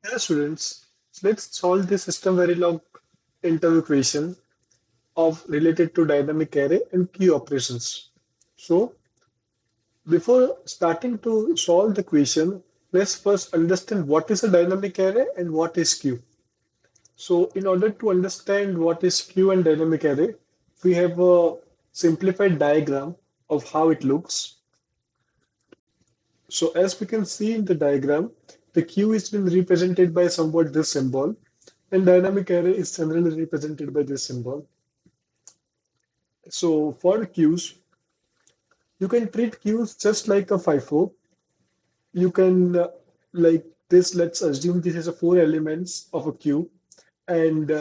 Dear students, let's solve the System Verilog interview question of related to dynamic array and queue operations. So, before starting to solve the question, let's first understand what is a dynamic array and what is queue. So, in order to understand what is queue and dynamic array, we have a simplified diagram of how it looks. So, as we can see in the diagram, the queue is been represented by somewhat this symbol, and dynamic array is generally represented by this symbol. So for queues, you can treat queues just like a FIFO. You can like this. Let's assume this is a four elements of a queue, and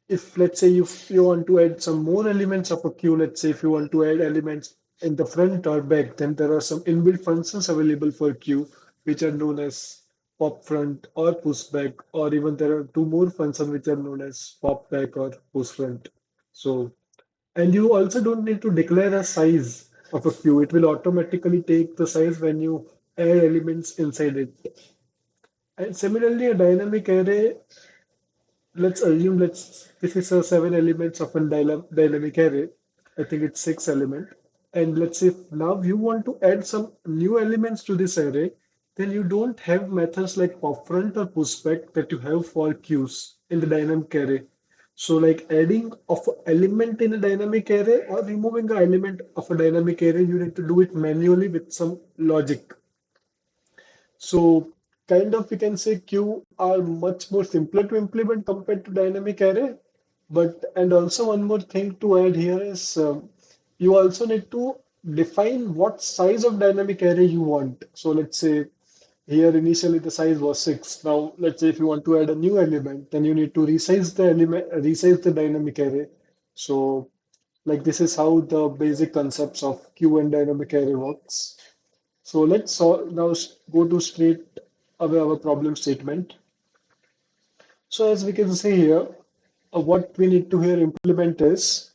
if let's say if you want to add some more elements of a queue, let's say if you want to add elements in the front or back, then there are some inbuilt functions available for queue, which are known as pop front or push back, or even there are two more functions which are known as pop back or push front. So, and you also don't need to declare a size of a queue. It will automatically take the size when you add elements inside it. And similarly, a dynamic array, let's assume this is a seven elements of a dynamic array. I think it's six element. And let's say now you want to add some new elements to this array, then you don't have methods like pop front or pushback that you have for queues in the dynamic array. So like adding of an element in a dynamic array or removing an element of a dynamic array, you need to do it manually with some logic. So kind of we can say queue are much more simpler to implement compared to dynamic array. But and also one more thing to add here is you also need to define what size of dynamic array you want. So let's say here initially the size was six. Now let's say if you want to add a new element, then you need to resize the element, resize the dynamic array. So like this is how the basic concepts of queue and dynamic array works. So let's now go to straight away our problem statement. So as we can see here, what we need to here implement is,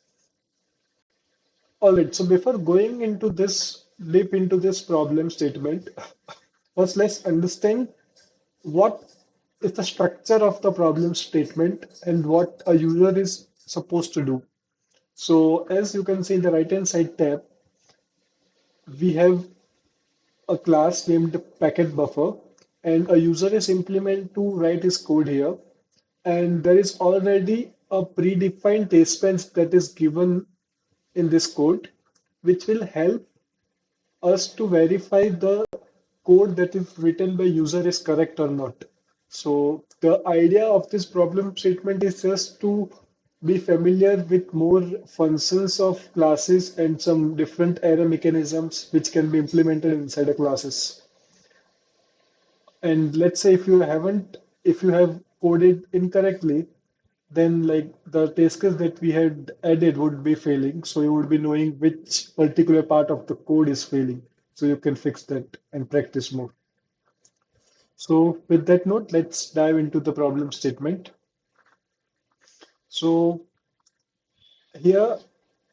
all right, so before going into this, deep into this problem statement, first let's understand what is the structure of the problem statement and what a user is supposed to do. So as you can see in the right hand side tab, we have a class named packet buffer, and a user is implement to write his code here, and there is already a predefined test bench that is given in this code, which will help us to verify the code that is written by user is correct or not. So the idea of this problem statement is just to be familiar with more functions of classes and some different error mechanisms which can be implemented inside a classes. And let's say if you have coded incorrectly, then like the test case that we had added would be failing. So you would be knowing which particular part of the code is failing. So you can fix that and practice more. So with that note, let's dive into the problem statement. So here,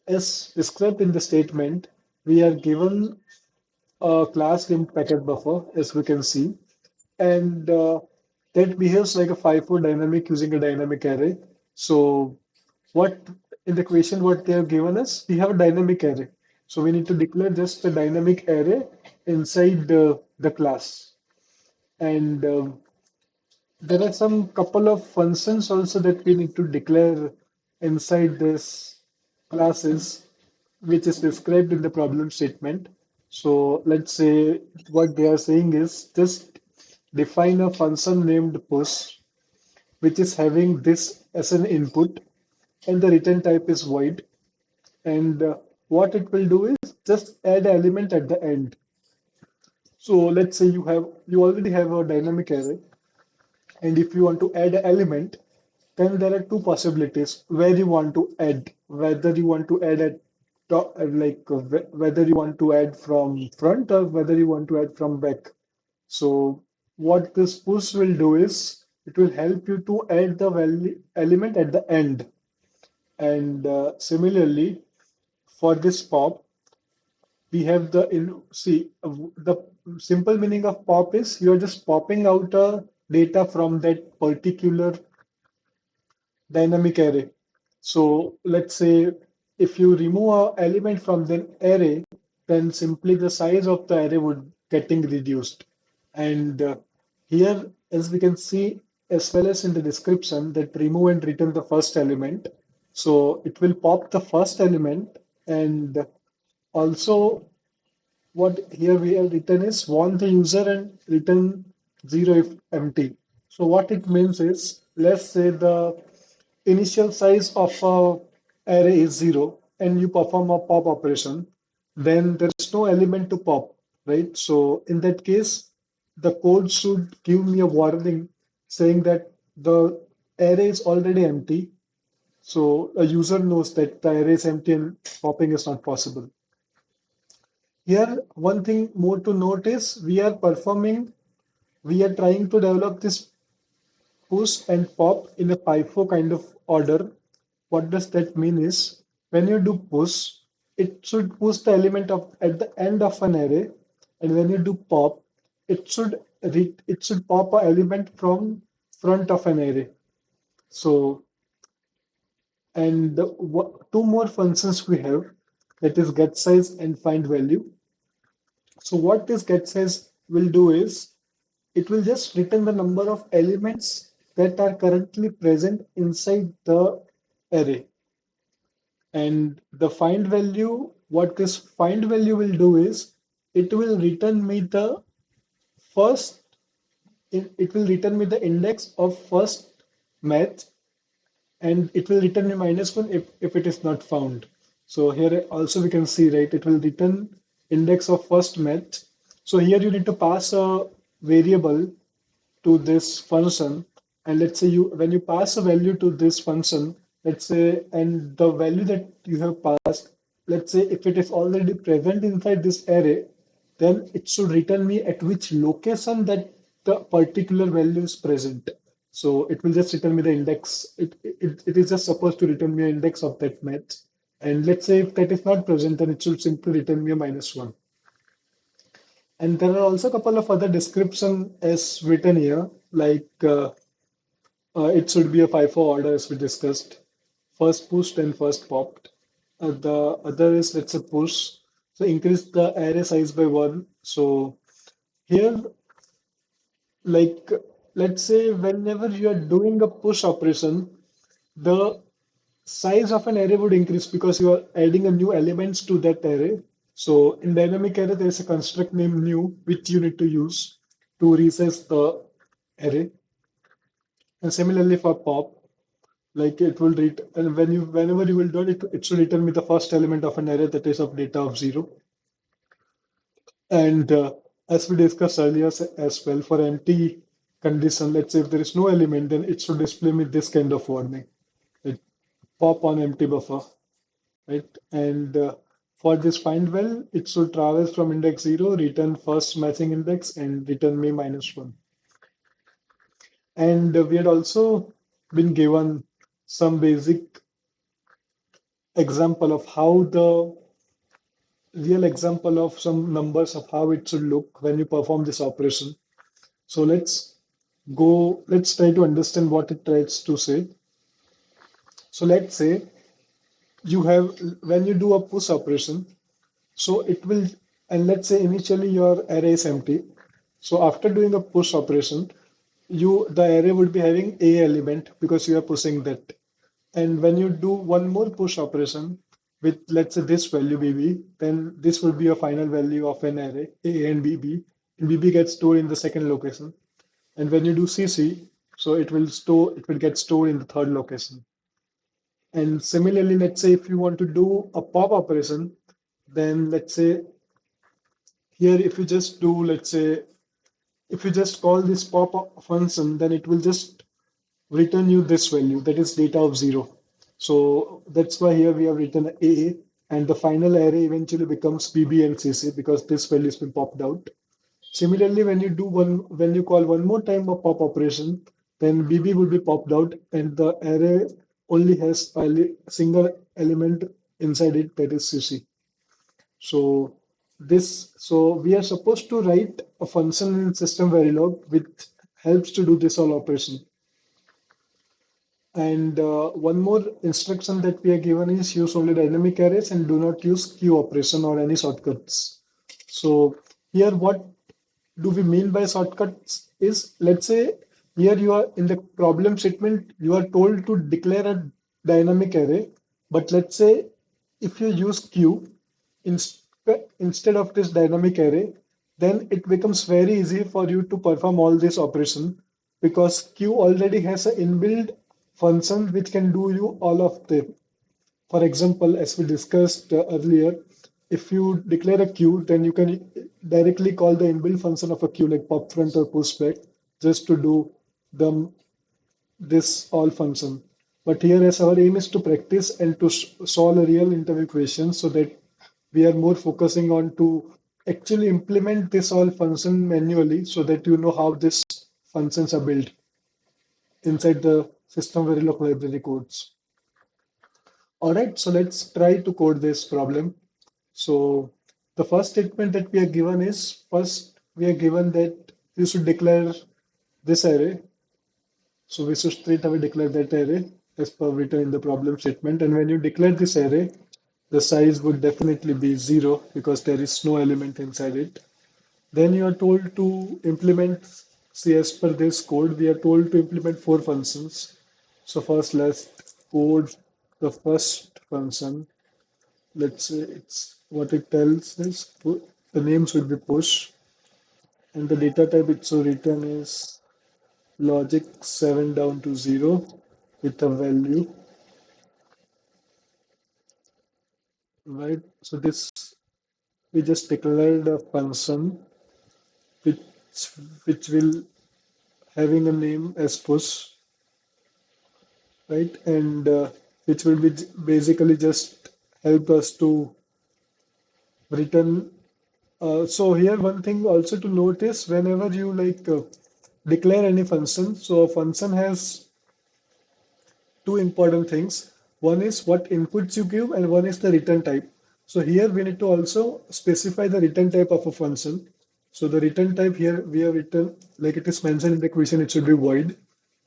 as described in the statement, we are given a class named packet buffer, as we can see, and that behaves like a FIFO dynamic using a dynamic array. So what in the question what they have given us, we have a dynamic array. So we need to declare just a dynamic array inside the class. And there are some couple of functions also that we need to declare inside this classes, which is described in the problem statement. So let's say what they are saying is just define a function named push, which is having this as an input, and the return type is void. And what it will do is just add an element at the end. So let's say you already have a dynamic array, and if you want to add an element, then there are two possibilities where you want to add, whether you want to add at top, whether you want to add from front or whether you want to add from back. So what this push will do is it will help you to add the value element at the end. And similarly, for this pop, we have the in see the simple meaning of pop is you're just popping out a data from that particular dynamic array. So let's say if you remove an element from the array, then simply the size of the array would getting reduced. And here, as we can see, as well as in the description, that remove and return the first element. So it will pop the first element, and also what here we have written is warn the user and return 0 if empty. So what it means is, let's say the initial size of a array is 0 and you perform a pop operation, then there is no element to pop, right? So in that case, the code should give me a warning saying that the array is already empty. So a user knows that the array is empty and popping is not possible. Here, one thing more to note is we are trying to develop this push and pop in a FIFO kind of order. What does that mean is when you do push, it should push the element of at the end of an array, and when you do pop, it should pop an element from front of an array. So and two more functions we have, that is get size and find value. So what this get size will do is it will just return the number of elements that are currently present inside the array. And the find value, what this find value will do is it will return me the first, it will return me the index of first match, and it will return me -1 if it is not found. So here also we can see, right, it will return index of first match. So here you need to pass a variable to this function, and let's say you when you pass a value to this function, let's say, and the value that you have passed, let's say if it is already present inside this array, then it should return me at which location that the particular value is present. So it will just return me the index. It is just supposed to return me an index of that match. And let's say if that is not present, then it should simply return me a -1. And there are also a couple of other description as written here, like it should be a FIFO order as we discussed. First pushed and first popped. The other is, let's say, push. So increase the array size by 1. So here, like, let's say whenever you are doing a push operation, the size of an array would increase because you are adding a new elements to that array. So in dynamic array, there is a construct named new, which you need to use to recess the array. And similarly for pop, like it will read, and whenever you will do it, it should return me the first element of an array that is of data of 0. And as we discussed earlier as well, for empty condition, let's say if there is no element, then it should display me this kind of warning. It pop on empty buffer, right? And for this find well, it should traverse from index 0, return first matching index, and return me -1. And we had also been given some basic example of how the real example of some numbers of how it should look when you perform this operation. So let's try to understand what it tries to say. So let's say you have, when you do a push operation, so it will, and let's say initially your array is empty. So after doing a push operation, the array would be having a element because you are pushing that. And when you do one more push operation with, let's say, this value bb, then this will be a final value of an array, a and bb. And bb gets stored in the second location. And when you do cc, so it will get stored in the third location. And similarly, let's say if you want to do a pop operation, then let's say here if you just do, let's say, if you just call this pop function, then it will just return you this value, that is data of 0. So that's why here we have written A, and the final array eventually becomes BB and CC because this value has been popped out. Similarly, when you call one more time a pop operation, then BB will be popped out, and the array only has a single element inside it, that is CC. So So we are supposed to write a function in System Verilog which helps to do this all operation. And one more instruction that we are given is use only dynamic arrays and do not use queue operation or any shortcuts. So here what do we mean by shortcuts is, let's say here you are in the problem statement, you are told to declare a dynamic array, but let's say if you use queue instead of this dynamic array, then it becomes very easy for you to perform all this operation because queue already has an inbuilt function which can do you all of them. For example, as we discussed earlier, if you declare a queue, then you can directly call the inbuilt function of a queue like pop front or push back just to do the this all function. But here as our aim is to practice and to solve a real interview question so that we are more focusing on to actually implement this all function manually so that you know how these functions are built inside the System Verilog library codes. All right, so let's try to code this problem. So the first statement that we are given is, first we are given that you should declare this array. So we should straight away declare that array as per written in the problem statement. And when you declare this array, the size would definitely be 0 because there is no element inside it. Then you are told to implement, see as per this code, we are told to implement 4 functions. So first let's code the first function. Let's say it's what it tells is the name should be push and the data type it should return is logic 7 down to 0 with a value, right? So this we just declared a function which which will having a name as push, right? And which will be basically just help us to return. So here one thing also to notice whenever you declare any function, so a function has two important things. One is what inputs you give and one is the return type. So here we need to also specify the return type of a function. So the return type here we have written like it is mentioned in the question, it should be void.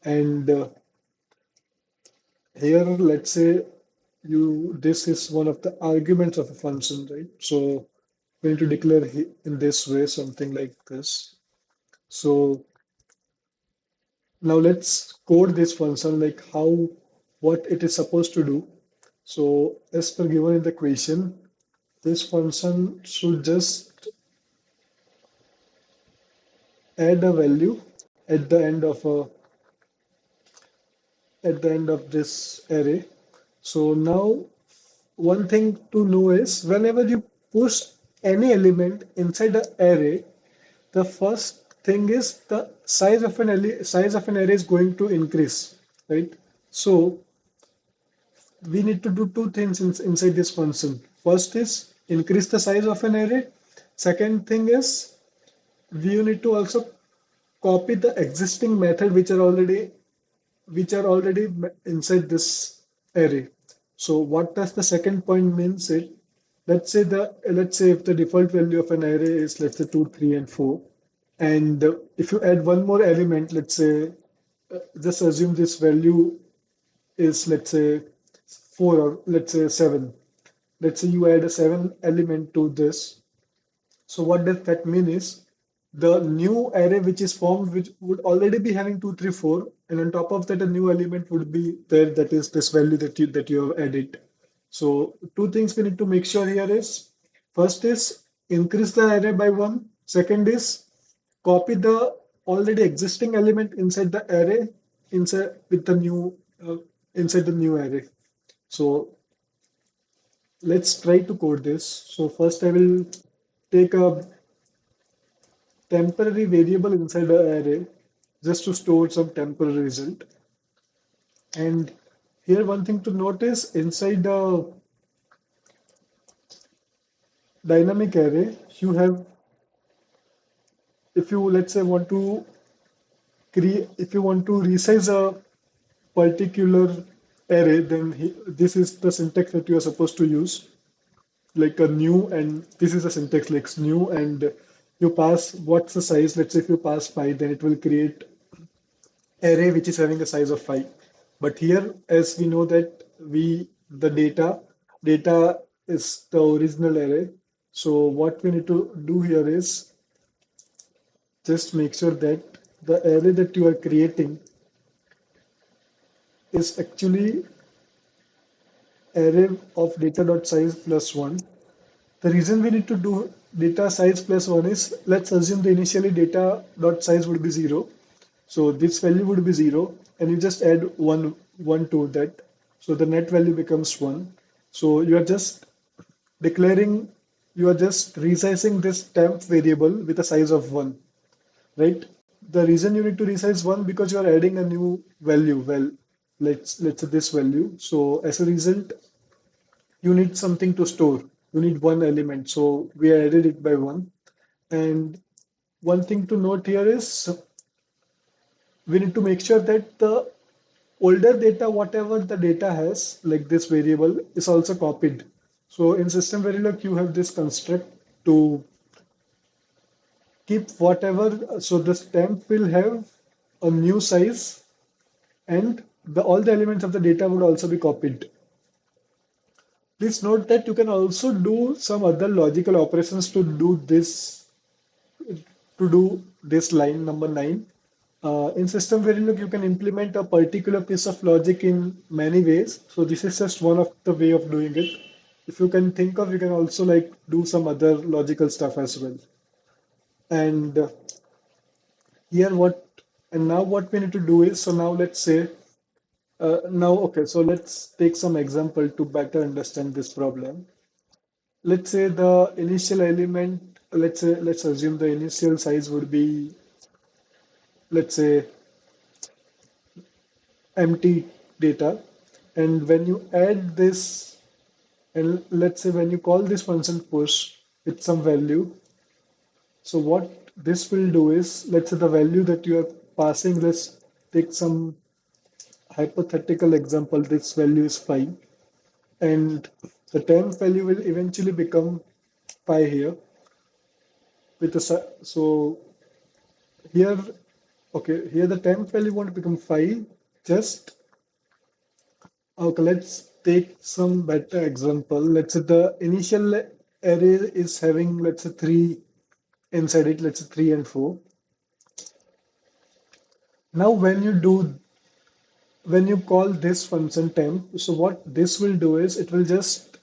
And here let's say you this is one of the arguments of a function, right? So we need to declare in this way something like this. So now let's code this function like how what it is supposed to do. So as per given in the question, this function should just add a value at the end of a at the end of this array. So now one thing to know is whenever you push any element inside the array, the first thing is the size of an array is going to increase, right? So we need to do two things inside this function. First is increase the size of an array. Second thing is we need to also copy the existing method which are already inside this array. So what does the second point means it? Let's say if the default value of an array is let's say 2, 3, and 4, and if you add one more element, let's say just assume this value is let's say 4 or let's say 7. Let's say you add a 7 element to this. So what does that mean is the new array which is formed, which would already be having 2, 3, 4, and on top of that a new element would be there that is this value that you have added. So two things we need to make sure here is first is increase the array by 1. Second is copy the already existing element inside the array inside with the new inside the new array. So let's try to code this. So first I will take a temporary variable inside the array just to store some temporary result. And here one thing to notice inside the dynamic array, you have, if you let's say want to create, if you want to resize a particular array, then this is the syntax that you are supposed to use. like a new, and this is a syntax like new, and you pass what's the size. Let's say if you pass 5, then it will create array which is having a size of 5. But here, as we know that the data is the original array. So what we need to do here is just make sure that the array that you are creating is actually array of data dot size plus 1. The reason we need to do data size plus 1 is, let's assume the initially data dot size would be 0. So this value would be 0, and you just add 1 to that. So the net value becomes 1. So you are just declaring, you are just resizing this temp variable with a size of 1, right? The reason you need to resize 1, because you are adding a new value. Well, let's say this value. So as a result, you need something to store. You need one element. So we added it by 1. And one thing to note here is we need to make sure that the older data, whatever the data has, like this variable, is also copied. So in System Verilog, you have this construct to keep whatever, so this temp will have a new size, and all the elements of the data would also be copied. Please note that you can also do some other logical operations to do this line number 9. In System Verilog, you can implement a particular piece of logic in many ways. So this is just one of the way of doing it. If you can think of, you can also like do some other logical stuff as well. And here what, and now what we need to do is, so now let's say, okay, so let's take some example to better understand this problem. Let's say the initial element, let's assume the initial size would be, let's say, empty data. And when you add this, and let's say when you call this function push with some value, so what this will do is, let's say the value that you are passing, let's take some hypothetical example, this value is 5, and the temp value will eventually become 5 here with a, so here, okay, here the temp value won't become 5, just, okay, let's take some better example. Let's say the initial array is having, let's say, 3 inside it, let's say 3 and 4. Now, when you call this function temp, so what this will do is it will just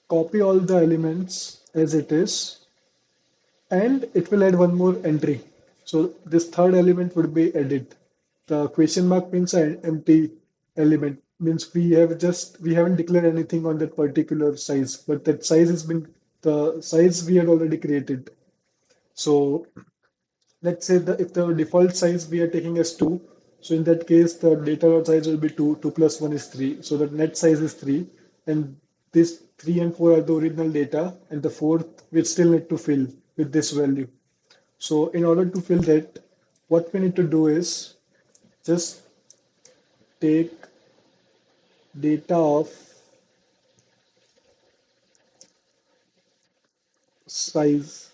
copy all the elements as it is, and it will add one more entry. So this third element would be added. The question mark means an empty element, means we haven't declared anything on that particular size, but that size has been, the size we had already created. So let's say if the default size we are taking as 2, so in that case the data size will be 2, 2 plus 1 is 3, so the net size is 3, and this 3 and 4 are the original data, and the fourth we still need to fill with this value. So in order to fill that, what we need to do is just take data of size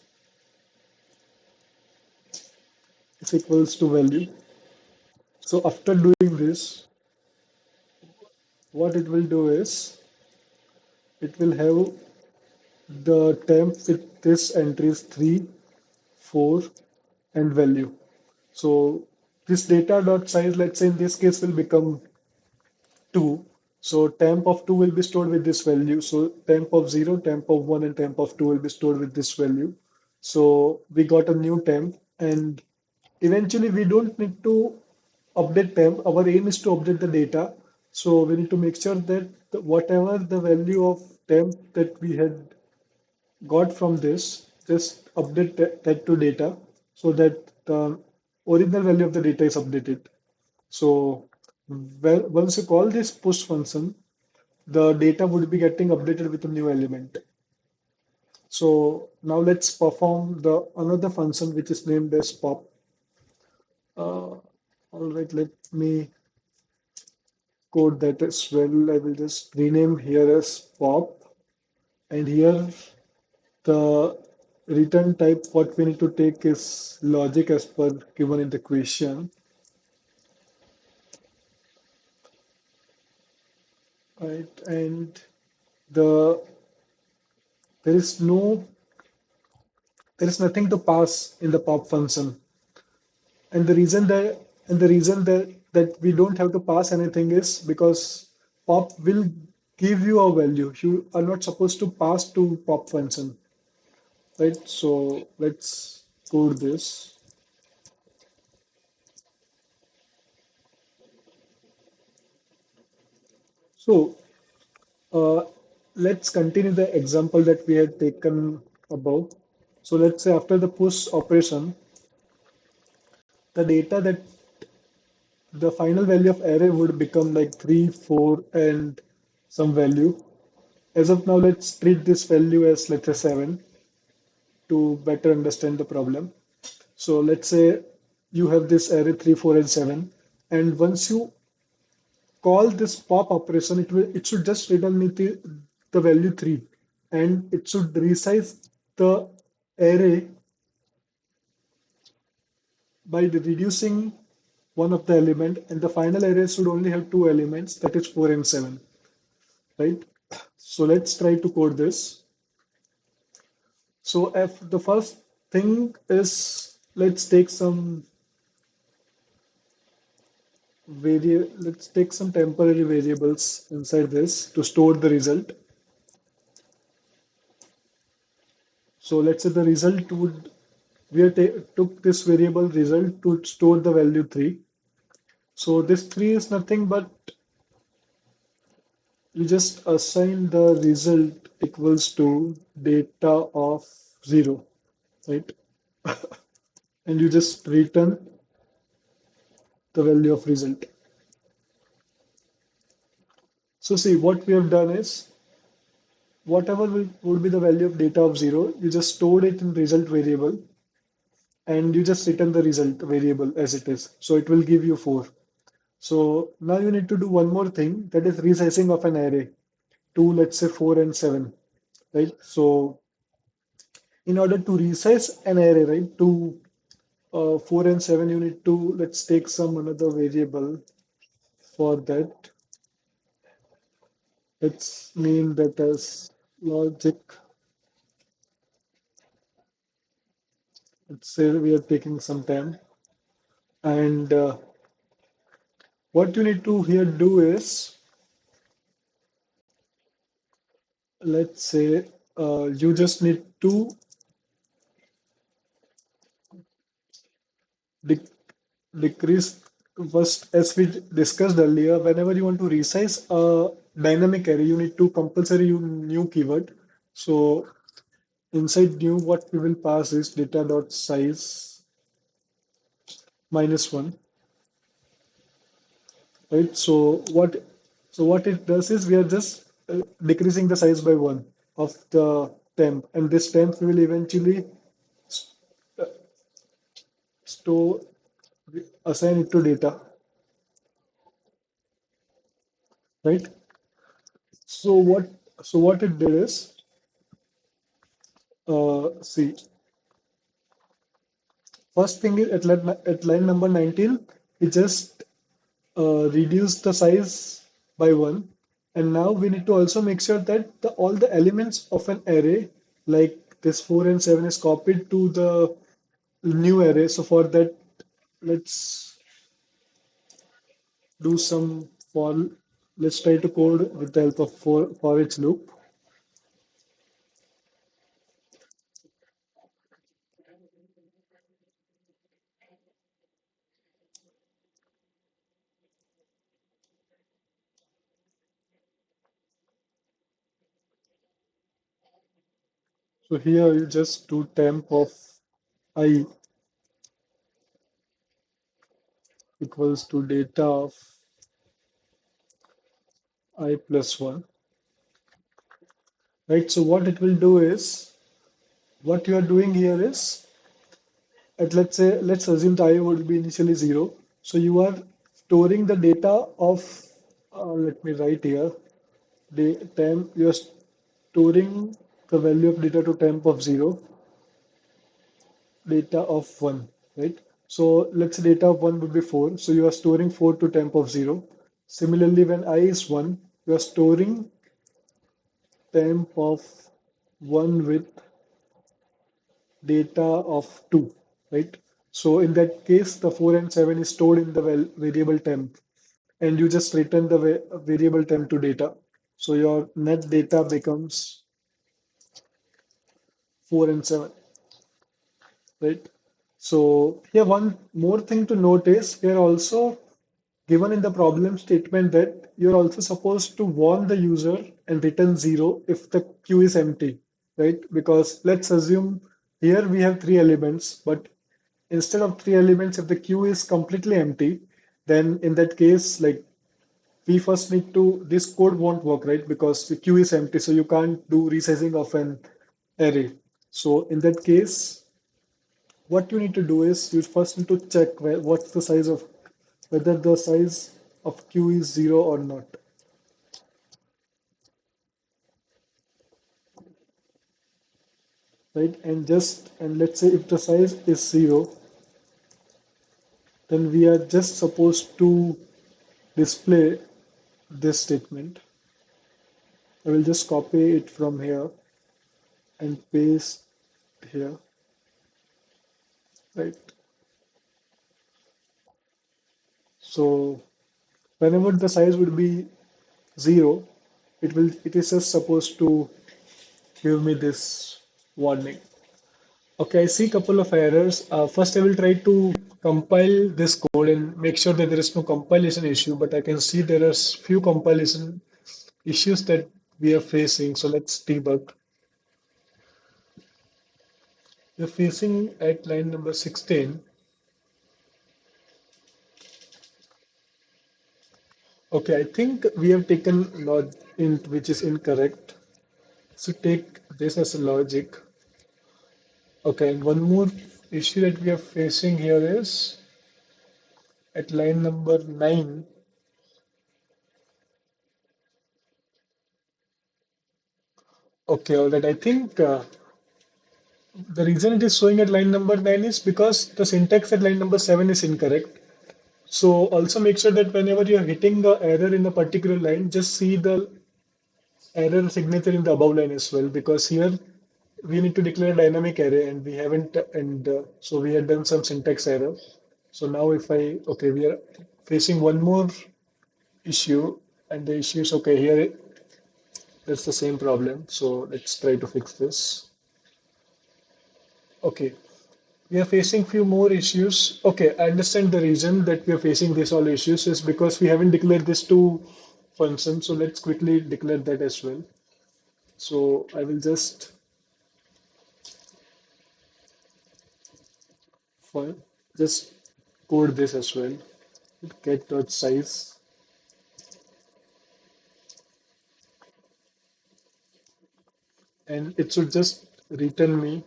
is equals to value. So after doing this, what it will do is it will have the temp with this entries 3, 4, and value. So this data dot size, let's say in this case, will become 2. So temp of 2 will be stored with this value. So temp of 0, temp of 1, and temp of 2 will be stored with this value. So we got a new temp, and eventually we don't need to update temp. Our aim is to update the data. So we need to make sure that whatever the value of temp that we had got from this, just update that to data, so that the original value of the data is updated. So once you call this push function, the data would be getting updated with a new element. So now let's perform the another function which is named as pop. All right, let me code that as well. I will just rename here as pop. And here the return type what we need to take is logic as per given in the question, right? And the there is no there is nothing to pass in the pop function. And the reason that we don't have to pass anything is because pop will give you a value. You are not supposed to pass to pop function, right? So let's code this. So uh, let's continue the example that we had taken above. So let's say after the push operation, the data that the final value of array would become like 3, 4, and some value. As of now, let's treat this value as let's say 7 to better understand the problem. So let's say you have this array 3, 4, and 7, and once you call this pop operation, it should just return me the value 3, and it should resize the array by reducing one of the element, and the final array should only have two elements, that is 4 and 7, right? So let's try to code this. So if the first thing is let's take some temporary variables inside this to store the result. So let's say the result would took this variable result to store the value 3. So this 3 is nothing but you just assign the result equals to data of 0, right? And you just return the value of result. So see what we have done is whatever would be the value of data of 0, you just stored it in result variable and you just return the result variable as it is. So it will give you 4. So now you need to do one more thing, that is resizing of an array to let's say 4 and 7, right? So in order to resize an array, right, to 4 and 7, you need to let's take some another variable for that. Let's name that as logic. Let's say we are taking some time. And what you need to here do is, let's say you just need to de- decrease first, as we discussed earlier, whenever you want to resize a dynamic array, you need to compulsory new keyword. So inside new, what we will pass is data dot size minus 1, right? So what it does is we are just decreasing the size by 1 of the temp, and this temp we will eventually store assign it to data, right? So what it did is, see, first thing is at line number 19, we just reduce the size by 1, and now we need to also make sure that all the elements of an array like this 4 and 7 is copied to the new array. So for that, let's do some for let's try to code with the help of for each loop. So here you just do temp of I equals to data of I plus 1, right? So what it will do is, what you are doing here is, let's say, let's assume the I would be initially 0. So you are storing the data of, let me write here, the temp, you are storing the value of data to temp of 0, data of 1, right? So let's say data of 1 would be 4. So you are storing 4 to temp of 0. Similarly, when I is 1, you are storing temp of 1 with data of 2, right? So in that case, the 4 and 7 is stored in the variable temp, and you just return the variable temp to data. So your net data becomes 4 and 7, right? So here one more thing to note is here also given in the problem statement that you're also supposed to warn the user and return 0 if the queue is empty, right? Because let's assume here we have three elements, but instead of three elements, if the queue is completely empty, then in that case, like we first need to, this code won't work, right? Because the queue is empty, so you can't do resizing of an array. So in that case, what you need to do is you first need to check what's the size of, whether the size of queue is 0 or not, right? And let's say if the size is 0, then we are just supposed to display this statement. I will just copy it from here and paste here, right? So whenever the size would be 0, it is just supposed to give me this warning. Okay, I see a couple of errors. First, I will try to compile this code and make sure that there is no compilation issue, but I can see there are few compilation issues that we are facing. So let's debug. We're facing at line number 16. Okay, I think we have taken log int which is incorrect. So take this as a logic. Okay, and one more issue that we are facing here is at line number 9. Okay, all right. I think the reason it is showing at line number 9 is because the syntax at line number 7 is incorrect. So also make sure that whenever you're hitting the error in a particular line, just see the error signature in the above line as well, because here we need to declare a dynamic array and we haven't, and so we had done some syntax error. So now if I, okay, we are facing one more issue, and the issue is, okay, here that's the same problem. So let's try to fix this. Okay, we are facing few more issues. Okay, I understand the reason that we are facing these all issues is because we haven't declared this to function. So let's quickly declare that as well. So I will just fi- just code this as well. Get.size, and it should just return me,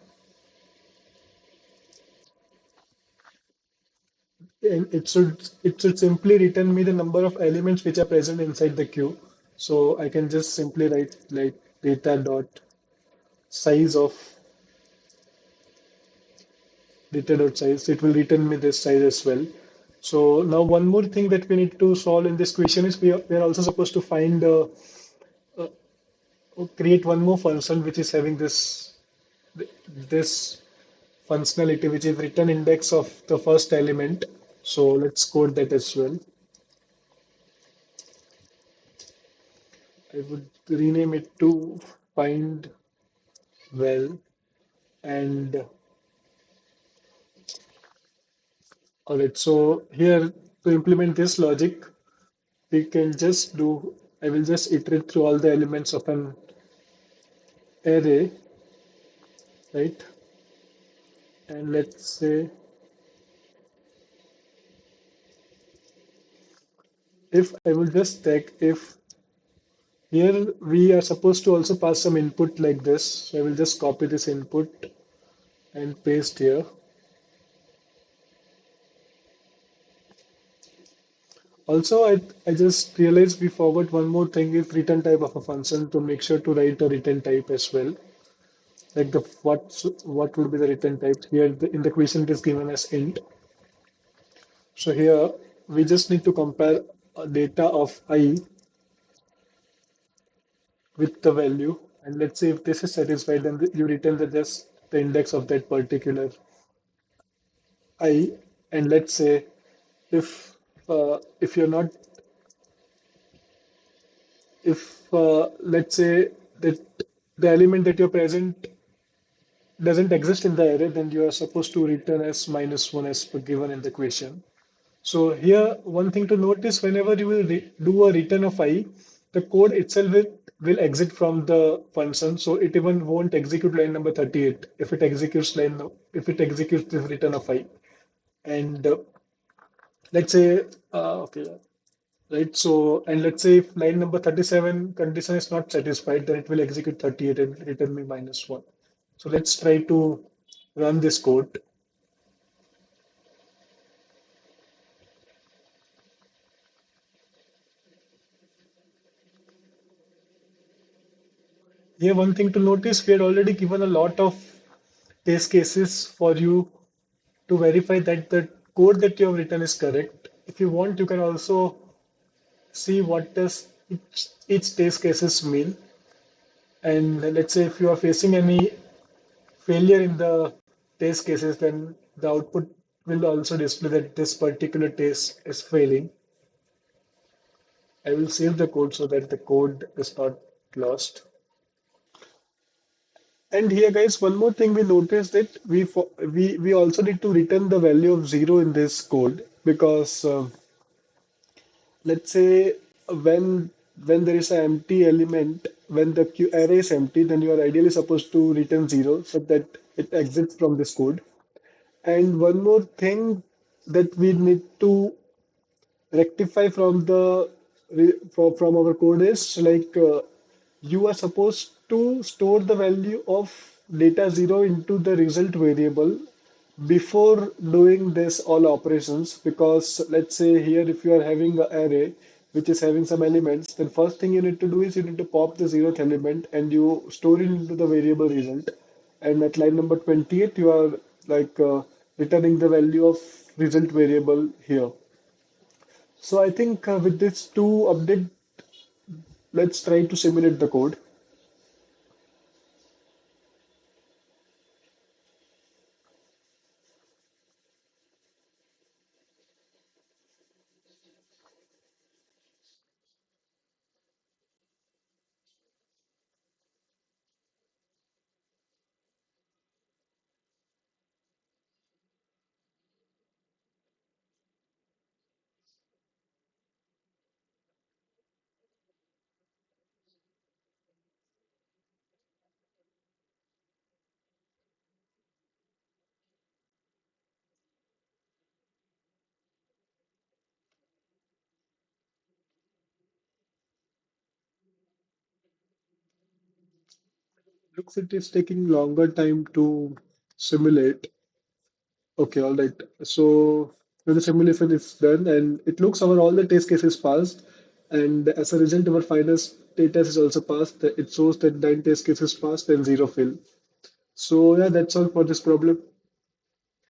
and it should simply return me the number of elements which are present inside the queue. So I can just simply write like data dot size of data.size. It will return me this size as well. So now one more thing that we need to solve in this question is we are also supposed to find uh, create one more function which is having this functionality which is return index of the first element. So let's code that as well. I would rename it to find well, and all right. So here to implement this logic, we can just do, I will just iterate through all the elements of an array, right? And let's say if I will just check if here we are supposed to also pass some input like this. So I will just copy this input and paste here. Also, I just realized we forgot one more thing is return type of a function to make sure to write a return type as well. Like what would be the return type here in the question it is given as int. So here we just need to compare data of I with the value, and let's say if this is satisfied, then you return just the index of that particular I. And let's say if you're not if let's say that the element that you're present doesn't exist in the array, then you are supposed to return as -1 as per given in the question. So here, one thing to notice whenever you will do a return of I, the code itself will exit from the function. So it even won't execute line number 38 if it executes if it executes this return of I. And let's say, okay, right. So, and let's say if line number 37 condition is not satisfied, then it will execute 38 and return me -1. So let's try to run this code. Here, one thing to notice, we had already given a lot of test cases for you to verify that the code that you have written is correct. If you want, you can also see what does each test cases mean. And let's say if you are facing any failure in the test cases, then the output will also display that this particular test is failing. I will save the code so that the code is not lost. And here, guys, one more thing we noticed that we also need to return the value of 0 in this code because let's say when when there is an empty element, when the array is empty, then you are ideally supposed to return 0 so that it exits from this code. And one more thing that we need to rectify from our code is like you are supposed to store the value of data 0 into the result variable before doing this all operations, because let's say here if you are having an array which is having some elements, then first thing you need to do is you need to pop the 0th element and you store it into the variable result, and at line number 28 you are like returning the value of result variable here. So I think with this two update, let's try to simulate the code. Looks it is taking longer time to simulate. Okay, all right. So when the simulation is done and it looks our all the test cases passed, and as a result our final state test is also passed. It shows that 9 test cases passed and 0 fail. So yeah, that's all for this problem.